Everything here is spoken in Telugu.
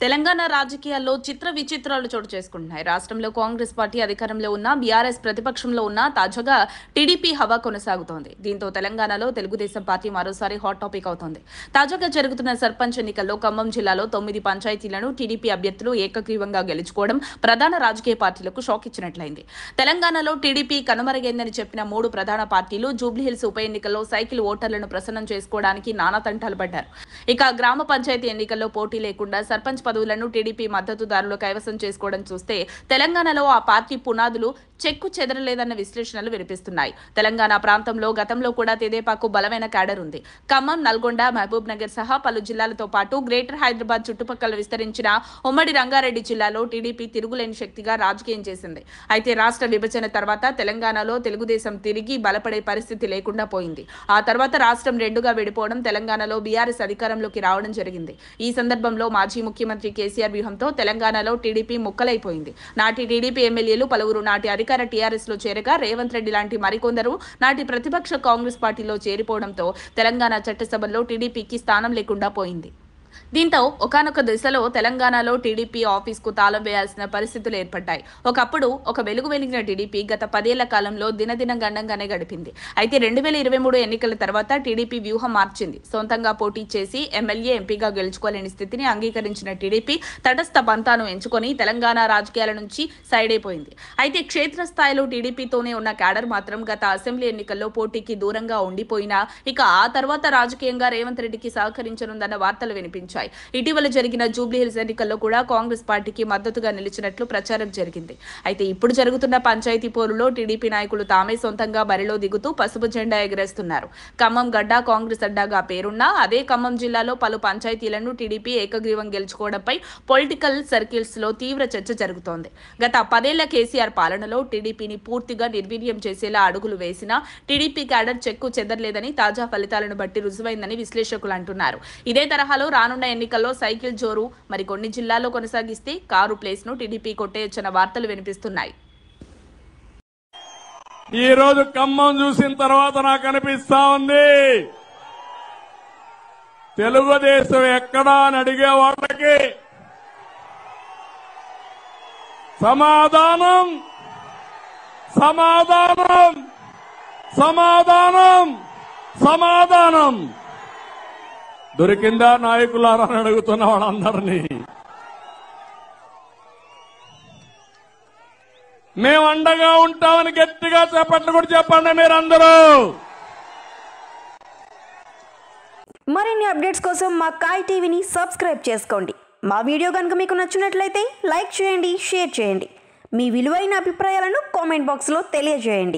తెలంగాణ రాజకీయాల్లో చిత్ర విచిత్రాలు చోటు చేసుకుంటున్నాయి. రాష్ట్రంలో కాంగ్రెస్ పార్టీ అధికారంలో ఉన్న, బీఆర్ఎస్ ప్రతిపక్షంలో ఉన్న, తాజాగా టీడీపీ హవా కొనసాగుతోంది. దీంతో తెలంగాణలో తెలుగుదేశం పార్టీ మరోసారి హాట్ టాపిక్ అవుతోంది. తాజాగా జరుగుతున్న సర్పంచ్ ఎన్నికల్లో ఖమ్మం జిల్లాలో 9 పంచాయతీలను టీడీపీ అభ్యర్థులు ఏకగ్రీవంగా గెలుచుకోవడం ప్రధాన రాజకీయ పార్టీలకు షాక్ ఇచ్చినట్లయింది. తెలంగాణలో టీడీపీ కనుమరుగైందని చెప్పిన 3 ప్రధాన పార్టీలు జూబ్లీహిల్స్ ఉప ఎన్నికల్లో సైకిల్ ఓటర్లను ప్రసన్నం చేసుకోవడానికి నానా తంటాలు పడ్డారు. ఇక గ్రామ పంచాయతీ ఎన్నికల్లో పోటీ లేకుండా సర్పంచ్ పదవులను టీడీపీ మద్దతుదారులు కైవసం చేసుకోవడం చూస్తే తెలంగాణలో ఆ పార్టీ పునాదులు చెక్కు చెదరలేదన్న విశ్లేషణలు వినిపిస్తున్నాయి. తెలంగాణ ప్రాంతంలో గతంలో కూడా తెదేపాకు బలమైన క్యాడర్ ఉంది. ఖమ్మం, నల్గొండ, మహబూబ్ నగర్ సహా పలు జిల్లాలతో పాటు గ్రేటర్ హైదరాబాద్ చుట్టుపక్కల విస్తరించిన ఉమ్మడి రంగారెడ్డి జిల్లాలో టీడీపీ తిరుగులేని శక్తిగా రాజకీయం చేసింది. అయితే రాష్ట్ర విభజన తర్వాత తెలంగాణలో తెలుగుదేశం తిరిగి బలపడే పరిస్థితి లేకుండా పోయింది. ఆ తర్వాత రాష్ట్రం రెండుగా విడిపోవడం, తెలంగాణలో బీఆర్ఎస్ అధికారంలోకి రావడం జరిగింది. ఈ సందర్భంలో మాజీ ముఖ్యమంత్రి కేసీఆర్ వ్యూహంతో తెలంగాణలో టీడీపీ ముక్కలైపోయింది. నాటి టీడీపీ ఎమ్మెల్యేలు పలువురు నాటి అధికార టీఆర్ఎస్ లో చేరగా రేవంత్ రెడ్డి లాంటి మరికొందరు నాటి ప్రతిపక్ష కాంగ్రెస్ పార్టీలో చేరిపోవడంతో తెలంగాణ చట్టసభల్లో టీడీపీకి స్థానం లేకుండా పోయింది. దీంతో ఒకానొక దశలో తెలంగాణలో టీడీపీ ఆఫీస్కు తాళం వేయాల్సిన పరిస్థితులు ఏర్పడ్డాయి. ఒకప్పుడు ఒక వెలుగు వెలిగిన టీడీపీ గత 10 ఏళ్ల కాలంలో దినదిన గండంగానే గడిపింది. అయితే 2023 ఎన్నికల తర్వాత టీడీపీ వ్యూహం మార్చింది. సొంతంగా పోటీ చేసి ఎమ్మెల్యే, ఎంపీగా గెలుచుకోలేని స్థితిని అంగీకరించిన టీడీపీ తటస్థ పంతాను ఎంచుకొని తెలంగాణ రాజకీయాల నుంచి సైడ్ అయిపోయింది. అయితే క్షేత్రస్థాయిలో టీడీపీతోనే ఉన్న క్యాడర్ మాత్రం గత అసెంబ్లీ ఎన్నికల్లో పోటీకి దూరంగా ఉండిపోయినా ఇక ఆ తర్వాత రాజకీయంగా రేవంత్ రెడ్డికి సహకరించనుందన్న వార్తలు వినిపించాయి. ఇటీవల జరిగిన జూబ్లీహిల్స్ ఎన్నికల్లో కూడా కాంగ్రెస్ పార్టీకి మద్దతుగా నిలిచినట్లు ప్రచారం జరిగింది. అయితే ఇప్పుడు జరుగుతున్న పంచాయతీ పోరులో టీడీపీ నాయకులు తామే సొంతంగా బరిలో దిగుతూ పసుపు జెండా ఎగరేస్తున్నారు. ఖమ్మం గడ్డ కాంగ్రెస్ అడ్డాగా పేరున్నా అదే ఖమ్మం జిల్లాలో పలు పంచాయతీలను టీడీపీ ఏకగ్రీవం గెలుచుకోవడంపై పొలిటికల్ సర్కిల్స్ లో తీవ్ర చర్చ జరుగుతోంది. గత 10 ఏళ్ల కేసీఆర్ పాలనలో టీడీపీని పూర్తిగా నిర్వీర్యం చేసేలా అడుగులు వేసినా టీడీపీ క్యాడర్ చెక్కు చెదరలేదని తాజా ఫలితాలను బట్టి రుజువైందని విశ్లేషకులు అంటున్నారు. ఇదే తరహాలో రానున్న ఎన్నికల్లో సైకిల్ జోరు మరికొన్ని జిల్లాల్లో కొనసాగిస్తే కారు ప్లేస్ ను టీడీపీ కొట్టేయొచ్చన్న వార్తలు వినిపిస్తున్నాయి. ఈ రోజు ఖమ్మం చూసిన తర్వాత నాకు అనిపిస్తా ఉంది, తెలుగుదేశం ఎక్కడా అని అడిగే వాళ్ళకి సమాధానం సమాధానం సమాధానం సమాధానం దొరికిందా నాయకులారా అని అడుగుతున్న వాళ్ళందరినీ. మేము అండగా ఉంటామని గట్టిగా చెప్పట్లు కూడా చెప్పండి మీరందరూ. మరిన్ని అప్డేట్స్ కోసం మా కాయ్ టీవీని సబ్స్క్రైబ్ చేసుకోండి. మా వీడియో కనుక మీకు నచ్చినట్లయితే లైక్ చేయండి, షేర్ చేయండి. మీ విలువైన అభిప్రాయాలను కామెంట్ బాక్స్లో తెలియజేయండి.